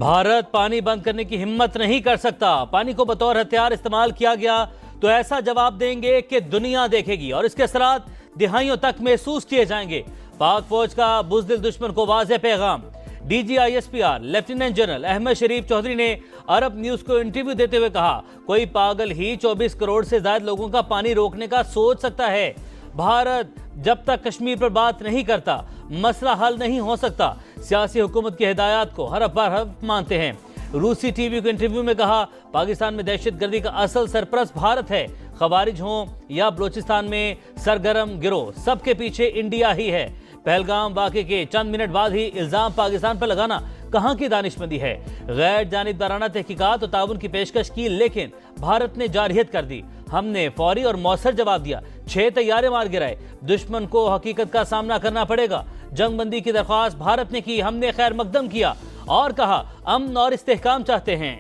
भारत पानी बंद करने की हिम्मत नहीं कर सकता। पानी को बतौर हथियार इस्तेमाल किया गया तो ऐसा जवाब देंगे कि दुनिया देखेगी और इसके असरात दिहाइयों तक महसूस किए जाएंगे। पाक फौज का बुज़दिल दुश्मन को वाज़ेह पैगाम। DGISPR लेफ्टिनेंट जनरल अहमद शरीफ चौधरी ने अरब न्यूज को इंटरव्यू देते हुए कहा, कोई पागल ही 24 करोड़ से ज्यादा लोगों का पानी रोकने का सोच सकता है। भारत जब तक कश्मीर पर बात नहीं करता मसला हल नहीं हो सकता। सियासी हुकूमत की हिदायत को हरफ बरहफ मानते हैं। रूसी टीवी को इंटरव्यू में कहा, पाकिस्तान में दहशतगर्दी का असल सरपरस्त भारत है। खवारिज हों या बलोचिस्तान में सरगर्म गिरोह, सबके पीछे इंडिया ही है। पहलगाम वाक़े के चंद मिनट बाद ही इल्जाम पाकिस्तान पर लगाना कहाँ की दानिशमंदी है। गैर जानिबदाराना तहकीकात और ताउन की पेशकश की, लेकिन भारत ने जारहियत कर दी। हमने फौरी और मौसर जवाब दिया, 6 तैयारे मार गिराए। दुश्मन को हकीकत का सामना करना पड़ेगा। जंगबंदी की दरख्वास्त भारत ने की, हमने खैर मकदम किया और कहा अमन और इस्तेहकाम चाहते हैं।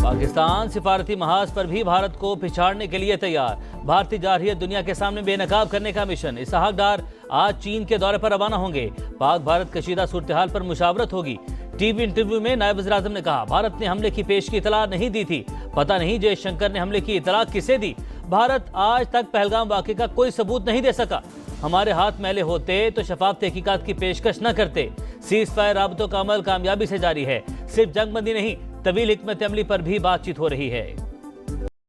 पाकिस्तान सिफारती महाज पर भी भारत को पिछाड़ने के लिए तैयार। भारतीय जारहियत दुनिया के सामने बेनकाब करने का मिशन। इसहाक डार आज चीन के दौरे पर रवाना होंगे। पाक भारत कशीदा सूरत हाल पर मुशावरत होगी। टीवी इंटरव्यू में नायब वज़ीर-ए-आज़म ने कहा, भारत ने हमले की पेश की इतला नहीं दी थी। पता नहीं जयशंकर ने हमले की इतला किसे दी। भारत आज तक पहलगाम वाक़े का कोई सबूत नहीं दे सका। हमारे हाथ मैले होते तो शफाफ तहकीकात की पेशकश न करते। सीज़ फायर राबतों का अमल कामयाबी से जारी है। सिर्फ जंगबंदी नहीं, तवील हिकमत अमली पर भी बातचीत हो रही है।